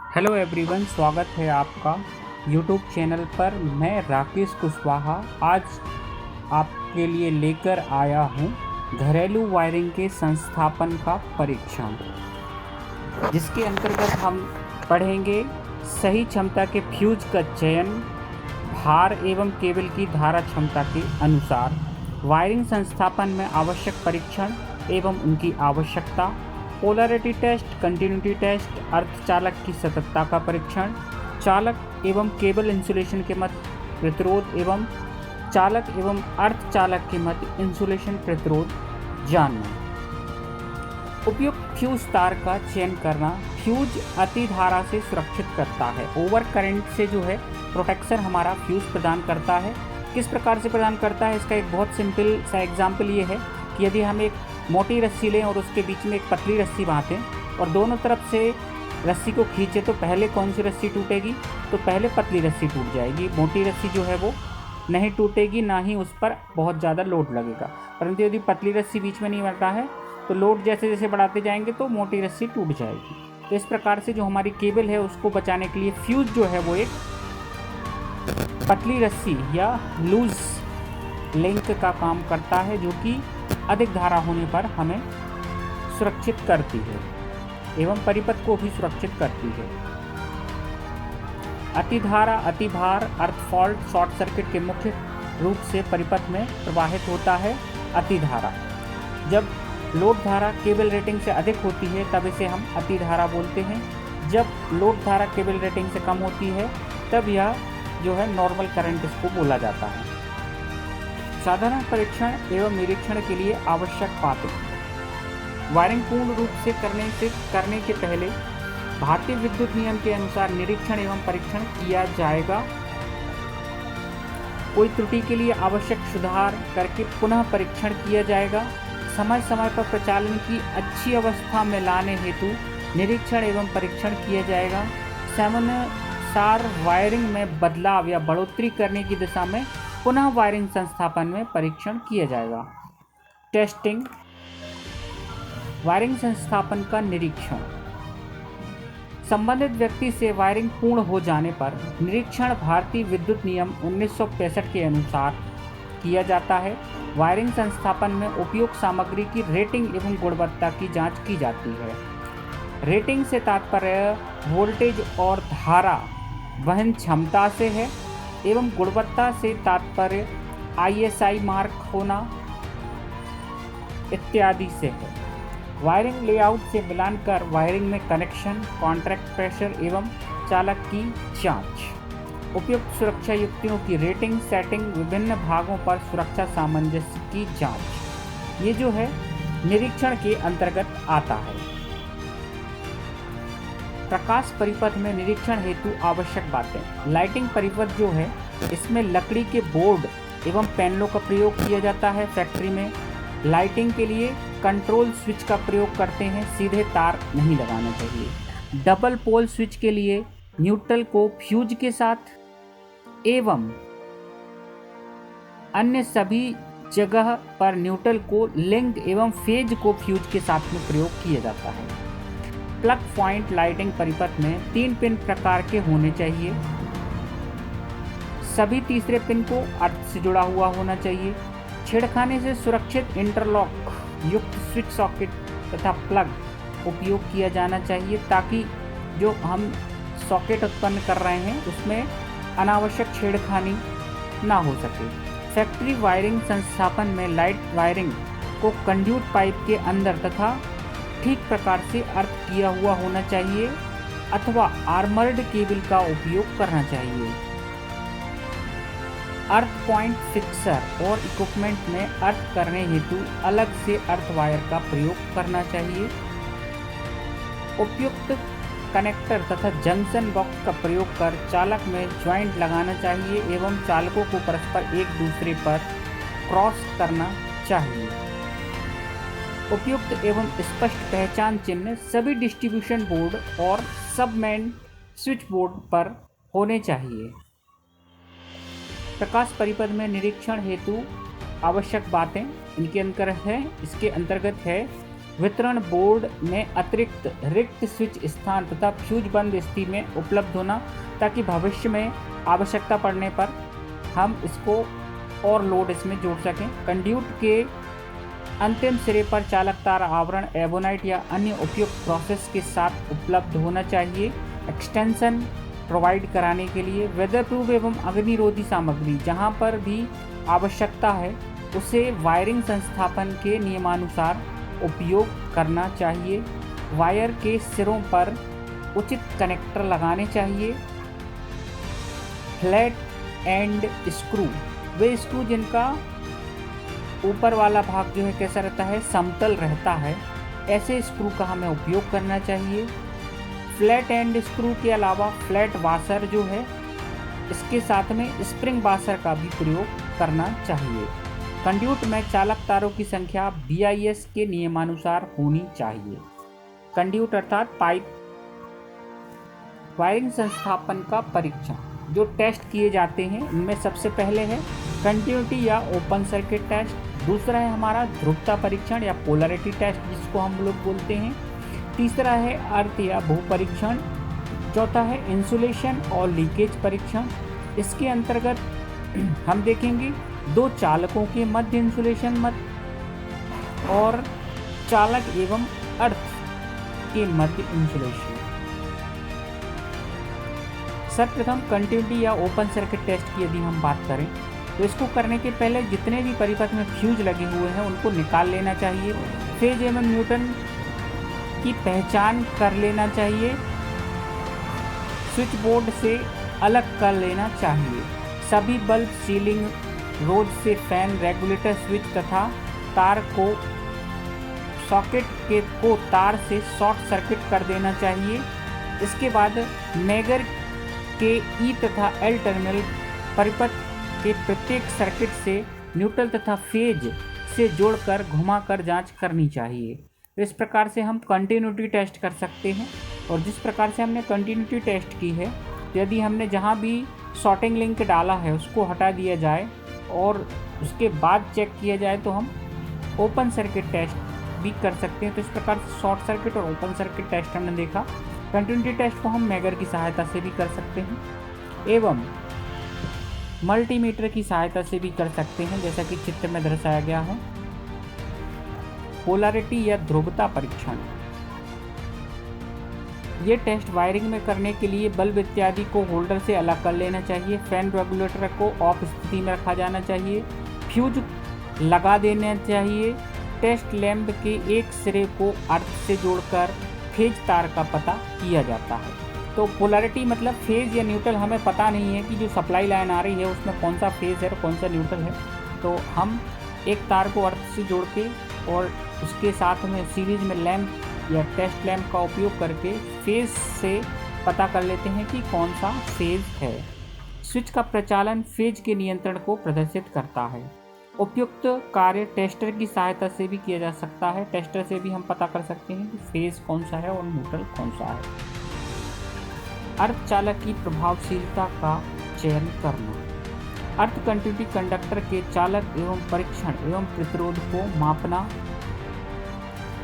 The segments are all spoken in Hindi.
हेलो एवरीवन, स्वागत है आपका यूट्यूब चैनल पर। मैं राकेश कुशवाहा आज आपके लिए लेकर आया हूँ घरेलू वायरिंग के संस्थापन का परीक्षण, जिसके अंतर्गत हम पढ़ेंगे सही क्षमता के फ्यूज का चयन, भार एवं केबल की धारा क्षमता के अनुसार, वायरिंग संस्थापन में आवश्यक परीक्षण एवं उनकी आवश्यकता, पोलैरिटी टेस्ट, कंटिन्यूटी टेस्ट, अर्धचालक की सततता का परीक्षण, चालक एवं केबल इंसुलेशन के मध्य प्रतिरोध एवं चालक एवं अर्धचालक के मध्य इंसुलेशन प्रतिरोध जानना, उपयुक्त फ्यूज तार का चयन करना। फ्यूज अतिधारा से सुरक्षित करता है, ओवर करंट से जो है प्रोटेक्शन हमारा फ्यूज प्रदान करता है। किस प्रकार से प्रदान करता है, इसका एक बहुत सिंपल सा एग्जाम्पल ये है कि यदि हम एक मोटी रस्सी लें और उसके बीच में एक पतली रस्सी बांधें और दोनों तरफ से रस्सी को खींचे, तो पहले कौन सी रस्सी टूटेगी? तो पहले पतली रस्सी टूट जाएगी। मोटी रस्सी जो है वो नहीं टूटेगी, ना ही उस पर बहुत ज़्यादा लोड लगेगा। परंतु यदि पतली रस्सी बीच में नहीं बनता है तो लोड जैसे जैसे बढ़ाते जाएंगे तो मोटी रस्सी टूट जाएगी। तो इस प्रकार से जो हमारी केबल है उसको बचाने के लिए फ्यूज जो है वो एक पतली रस्सी या लूज लिंक का काम करता है, जो कि अधिक धारा होने पर हमें सुरक्षित करती है एवं परिपथ को भी सुरक्षित करती है। अतिधारा, अतिभार, अर्थ फॉल्ट, शॉर्ट सर्किट के मुख्य रूप से परिपथ में प्रवाहित होता है अतिधारा। जब लोड धारा केबल रेटिंग से अधिक होती है तब इसे हम अतिधारा बोलते हैं। जब लोड धारा केबल रेटिंग से कम होती है तब यह जो है नॉर्मल करंट इसको बोला जाता है। साधारण परीक्षण एवं निरीक्षण के लिए आवश्यक बातें। वायरिंग पूर्ण रूप से करने के पहले भारतीय विद्युत नियम के अनुसार निरीक्षण एवं परीक्षण किया जाएगा। कोई त्रुटि के लिए आवश्यक सुधार करके पुनः परीक्षण किया जाएगा। समय समय पर प्रचालन की अच्छी अवस्था में लाने हेतु निरीक्षण एवं परीक्षण किया जाएगा। सामान्यसार वायरिंग में बदलाव या बढ़ोतरी करने की दिशा में पुनः वायरिंग संस्थापन में परीक्षण किया जाएगा। टेस्टिंग, वायरिंग संस्थापन का निरीक्षण। संबंधित व्यक्ति से वायरिंग पूर्ण हो जाने पर निरीक्षण भारतीय विद्युत नियम 1965 के अनुसार किया जाता है। वायरिंग संस्थापन में उपयुक्त सामग्री की रेटिंग एवं गुणवत्ता की जांच की जाती है। रेटिंग से तात्पर्य वोल्टेज और धारा वहन क्षमता से है एवं गुणवत्ता से तात्पर्य ISI मार्क होना इत्यादि से है। वायरिंग लेआउट से मिलान कर वायरिंग में कनेक्शन, कॉन्ट्रैक्ट प्रेशर एवं चालक की जांच, उपयुक्त सुरक्षा युक्तियों की रेटिंग, सेटिंग, विभिन्न भागों पर सुरक्षा सामंजस्य की जांच, ये जो है निरीक्षण के अंतर्गत आता है। प्रकाश परिपथ में निरीक्षण हेतु आवश्यक बातें। लाइटिंग परिपथ जो है इसमें लकड़ी के बोर्ड एवं पैनलों का प्रयोग किया जाता है। फैक्ट्री में लाइटिंग के लिए कंट्रोल स्विच का प्रयोग करते हैं, सीधे तार नहीं लगाना चाहिए। डबल पोल स्विच के लिए न्यूट्रल को फ्यूज के साथ एवं अन्य सभी जगह पर न्यूट्रल को लिंक एवं फेज को फ्यूज के साथ में प्रयोग किया जाता है। प्लग पॉइंट लाइटिंग परिपथ में 3 पिन प्रकार के होने चाहिए। सभी तीसरे पिन को अर्थ से जुड़ा हुआ होना चाहिए। छेड़खाने से सुरक्षित इंटरलॉक युक्त स्विच सॉकेट तथा प्लग उपयोग किया जाना चाहिए, ताकि जो हम सॉकेट उत्पन्न कर रहे हैं उसमें अनावश्यक छेड़खानी ना हो सके। फैक्ट्री वायरिंग संस्थापन में लाइट वायरिंग को कंड्यूट पाइप के अंदर तथा ठीक प्रकार से अर्थ किया हुआ होना चाहिए अथवा आर्मर्ड केबल का उपयोग करना चाहिए। अर्थ पॉइंट फिक्सर और इक्विपमेंट में अर्थ करने हेतु अलग से अर्थ वायर का प्रयोग करना चाहिए। उपयुक्त कनेक्टर तथा जंक्शन बॉक्स का प्रयोग कर चालक में ज्वाइंट लगाना चाहिए एवं चालकों को परस्पर एक दूसरे पर क्रॉस करना चाहिए। उपयुक्त एवं स्पष्ट पहचान चिन्ह सभी डिस्ट्रीब्यूशन बोर्ड और सबमेन स्विच बोर्ड पर होने चाहिए। प्रकाश परिपथ में निरीक्षण हेतु आवश्यक बातें इसके अंतर्गत है वितरण बोर्ड में अतिरिक्त रिक्त स्विच स्थान तथा फ्यूज बंद स्थिति में उपलब्ध होना, ताकि भविष्य में आवश्यकता पड़ने पर हम इसको और लोड इसमें जोड़ सकें। कंड्यूट के अंतिम सिरे पर चालक तार आवरण एबोनाइट या अन्य उपयुक्त प्रोसेस के साथ उपलब्ध होना चाहिए। एक्सटेंशन प्रोवाइड कराने के लिए वेदरप्रूफ एवं अग्निरोधी सामग्री जहां पर भी आवश्यकता है उसे वायरिंग संस्थापन के नियमानुसार उपयोग करना चाहिए। वायर के सिरों पर उचित कनेक्टर लगाने चाहिए। Flat and screw, way screw जिनका ऊपर वाला भाग जो है कैसा रहता है, समतल रहता है, ऐसे स्क्रू का हमें उपयोग करना चाहिए। फ्लैट एंड स्क्रू के अलावा फ्लैट वाशर जो है, इसके साथ में स्प्रिंग वाशर का भी प्रयोग करना चाहिए। कंड्यूट में चालक तारों की संख्या BIS के नियमानुसार होनी चाहिए। कंड्यूट अर्थात पाइप। वायरिंग संस्थापन का परीक्षण, जो टेस्ट किए जाते हैं इनमें सबसे पहले है कंटिन्यूटी या ओपन सर्किट टेस्ट, दूसरा है हमारा ध्रुवता परीक्षण या पोलैरिटी टेस्ट जिसको हम लोग बोलते हैं, तीसरा है अर्थ या भू परीक्षण, चौथा है इंसुलेशन और लीकेज परीक्षण। इसके अंतर्गत हम देखेंगे दो चालकों के मध्य इंसुलेशन मत और चालक एवं अर्थ के मध्य इंसुलेशन। सर्वप्रथम कंटिन्यूटी या ओपन सर्किट टेस्ट की यदि हम बात करें तो इसको करने के पहले जितने भी परिपथ में फ्यूज लगे हुए हैं उनको निकाल लेना चाहिए। फेज एवं न्यूटन की पहचान कर लेना चाहिए। स्विच बोर्ड से अलग कर लेना चाहिए। सभी बल्ब, सीलिंग रोड से फैन, रेगुलेटर स्विच तथा तार को सॉकेट को तार से शॉर्ट सर्किट कर देना चाहिए। इसके बाद मेगर के ई तथा एल टर्मिनल परिपथ के प्रत्येक सर्किट से न्यूट्रल तथा फेज से जोड़कर घुमाकर जांच करनी चाहिए। तो इस प्रकार से हम कंटिन्यूटी टेस्ट कर सकते हैं। और जिस प्रकार से हमने कंटिन्यूटी टेस्ट की है, यदि हमने जहां भी शॉर्टिंग लिंक डाला है उसको हटा दिया जाए और उसके बाद चेक किया जाए तो हम ओपन सर्किट टेस्ट भी कर सकते हैं। तो इस प्रकार से शॉर्ट सर्किट और ओपन सर्किट टेस्ट हमने देखा। कंटिन्यूटी टेस्ट को हम मेगर की सहायता से भी कर सकते हैं एवं मल्टीमीटर की सहायता से भी कर सकते हैं, जैसा कि चित्र में दर्शाया गया है। पोलैरिटी या ध्रुवता परीक्षण, ये टेस्ट वायरिंग में करने के लिए बल्ब इत्यादि को होल्डर से अलग कर लेना चाहिए। फैन रेगुलेटर को ऑफ स्थिति में रखा जाना चाहिए। फ्यूज लगा देना चाहिए। टेस्ट लैंप के एक सिरे को अर्थ से जोड़कर फेज तार का पता किया जाता है। तो पोलैरिटी मतलब फेज या न्यूट्रल हमें पता नहीं है कि जो सप्लाई लाइन आ रही है उसमें कौन सा फेज है और कौन सा न्यूट्रल है। तो हम एक तार को अर्थ से जोड़ के और उसके साथ में सीरीज में लैंप या टेस्ट लैंप का उपयोग करके फेज से पता कर लेते हैं कि कौन सा फेज है। स्विच का प्रचालन फेज के नियंत्रण को प्रदर्शित करता है। उपयुक्त कार्य टेस्टर की सहायता से भी किया जा सकता है। टेस्टर से भी हम पता कर सकते हैं कि फेज कौन सा है और न्यूट्रल कौन सा है। अर्थ चालक की प्रभावशीलता का चयन करना। अर्थ कंटिन्यूटी कंडक्टर के चालक एवं परीक्षण एवं प्रतिरोध को मापना।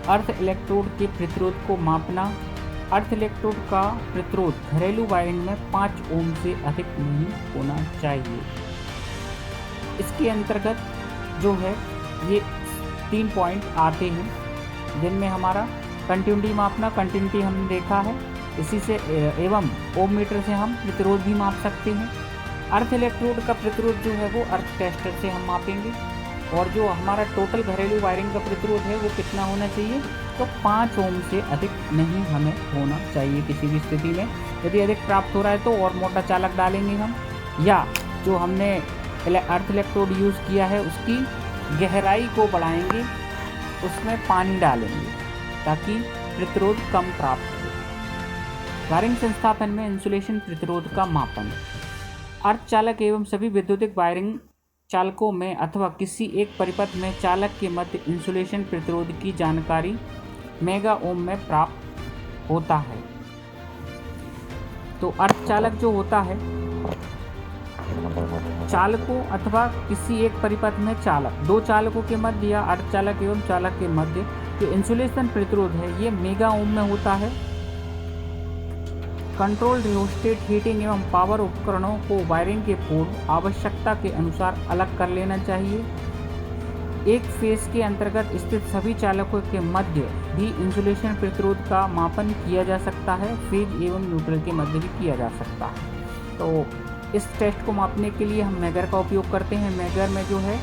अर्थ इलेक्ट्रोड के प्रतिरोध को मापना। अर्थ इलेक्ट्रोड का प्रतिरोध घरेलू वायरिंग में 5 ओम से अधिक नहीं होना चाहिए। इसके अंतर्गत जो है ये 3 पॉइंट आते हैं जिनमें हमारा कंटिन्यूटी मापना, कंटिन्यूटी हमने देखा है, इसी से एवं ओम मीटर से हम प्रतिरोध भी माप सकते हैं। अर्थ इलेक्ट्रोड का प्रतिरोध जो है वो अर्थ टेस्टर से हम मापेंगे। और जो हमारा टोटल घरेलू वायरिंग का प्रतिरोध है वो कितना होना चाहिए, तो 5 ओम से अधिक नहीं हमें होना चाहिए किसी भी स्थिति में। यदि अधिक प्राप्त हो रहा है तो और मोटा चालक डालेंगे हम, या जो हमने अर्थ इलेक्ट्रोड यूज़ किया है उसकी गहराई को बढ़ाएंगे, उसमें पानी डालेंगे ताकि प्रतिरोध कम प्राप्त हो। वायरिंग संस्थापन में इंसुलेशन प्रतिरोध का मापन। अर्थ चालक एवं सभी विद्युतिक वायरिंग चालकों में अथवा किसी एक परिपथ में चालक के मध्य इंसुलेशन प्रतिरोध की जानकारी मेगा ओम में प्राप्त होता है। तो अर्थ चालक जो होता है, चालकों अथवा किसी एक परिपथ में चालक, दो चालकों के मध्य या अर्ध चालक एवं चालक के मध्य जो इंसुलेशन प्रतिरोध है ये मेगा ओम में होता है। कंट्रोल रियोस्टेट हीटिंग एवं पावर उपकरणों को वायरिंग के पूर्व आवश्यकता के अनुसार अलग कर लेना चाहिए। एक फेस के अंतर्गत स्थित सभी चालकों के मध्य भी इंसुलेशन प्रतिरोध का मापन किया जा सकता है। फेज एवं न्यूट्रल के मध्य भी किया जा सकता है। तो इस टेस्ट को मापने के लिए हम मेगर का उपयोग करते हैं। मेगर में जो है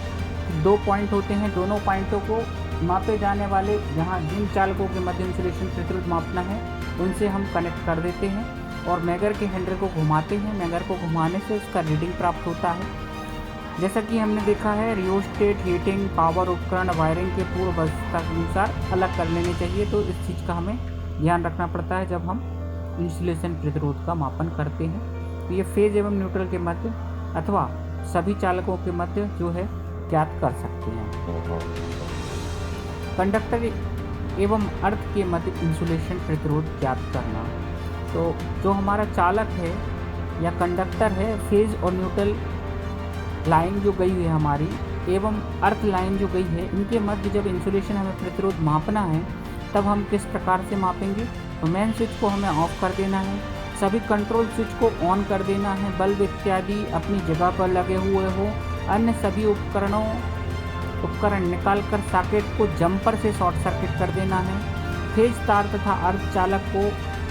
2 पॉइंट होते हैं, दोनों पॉइंटों को मापे जाने वाले जहां जिन चालकों के मध्य इंसुलेशन प्रतिरोध मापना है उनसे हम कनेक्ट कर देते हैं और मेगर के हैंडल को घुमाते हैं। मेगर को घुमाने से उसका रीडिंग प्राप्त होता है। जैसा कि हमने देखा है, रियोस्टेट हीटिंग पावर उपकरण वायरिंग के पूर्व अवस्था के अनुसार अलग कर लेने चाहिए। तो इस चीज़ का हमें ध्यान रखना पड़ता है जब हम इंसुलेशन प्रतिरोध का मापन करते हैं। तो ये फेज एवं न्यूट्रल के मध्य अथवा सभी चालकों के मध्य जो है ज्ञात कर सकते हैं। कंडक्टर एवं अर्थ के मध्य इंसुलेशन प्रतिरोध ज्ञात करना। तो जो हमारा चालक है या कंडक्टर है, फेज और न्यूट्रल लाइन जो गई है हमारी एवं अर्थ लाइन जो गई है, इनके मध्य जब इंसुलेशन हमें प्रतिरोध मापना है तब हम किस प्रकार से मापेंगे। तो मेन स्विच को हमें ऑफ कर देना है, सभी कंट्रोल स्विच को ऑन कर देना है, बल्ब इत्यादि अपनी जगह पर लगे हुए हो, अन्य सभी उपकरण निकालकर सॉकेट को जंपर से शॉर्ट सर्किट कर देना है। फेज तार तथा अर्थ चालक को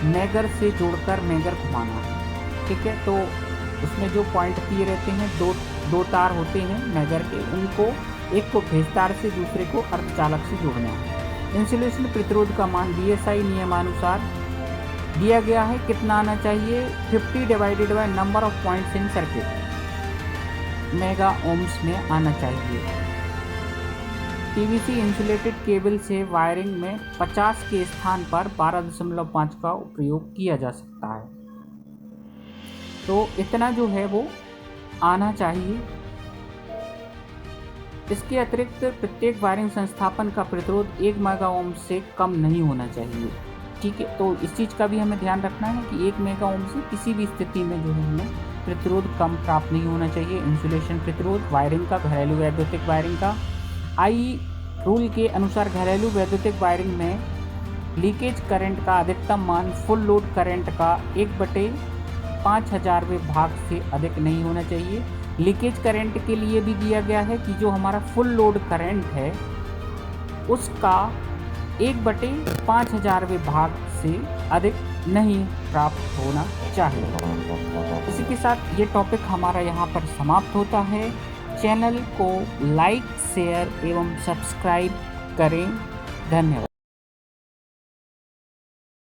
मेगर से जोड़कर मेगर घुमाना है। ठीक है, तो उसमें जो पॉइंट दिए रहते हैं, दो तार होते हैं मेगर के, उनको एक को फेज तार से दूसरे को अर्थ चालक से जोड़ना है। इंसुलेशन प्रतिरोध का मान BSI नियमानुसार दिया गया है। कितना आना चाहिए? 50 divided by number of points in circuit, mega ohms में आना चाहिए। PVC इंसुलेटेड केबल से वायरिंग में 50 के स्थान पर 12.5 का प्रयोग किया जा सकता है। तो इतना जो है वो आना चाहिए। इसके अतिरिक्त प्रत्येक वायरिंग संस्थापन का प्रतिरोध 1 मेगा ओम से कम नहीं होना चाहिए। ठीक है, तो इस चीज़ का भी हमें ध्यान रखना है कि 1 मेगा ओम से किसी भी स्थिति में जो है हमें प्रतिरोध कम प्राप्त नहीं होना चाहिए। इंसुलेशन प्रतिरोध वायरिंग का, घरेलू वैद्युतिक वायरिंग का, आई रूल के अनुसार घरेलू वैद्युतिक वायरिंग में लीकेज करंट का अधिकतम मान फुल लोड करंट का 1/5000वें भाग से अधिक नहीं होना चाहिए। लीकेज करंट के लिए भी दिया गया है कि जो हमारा फुल लोड करंट है उसका 1/5000वें भाग से अधिक नहीं प्राप्त होना चाहिए। इसी के साथ ये टॉपिक हमारा यहाँ पर समाप्त होता है। चैनल को लाइक, शेयर एवं सब्सक्राइब करें। धन्यवाद।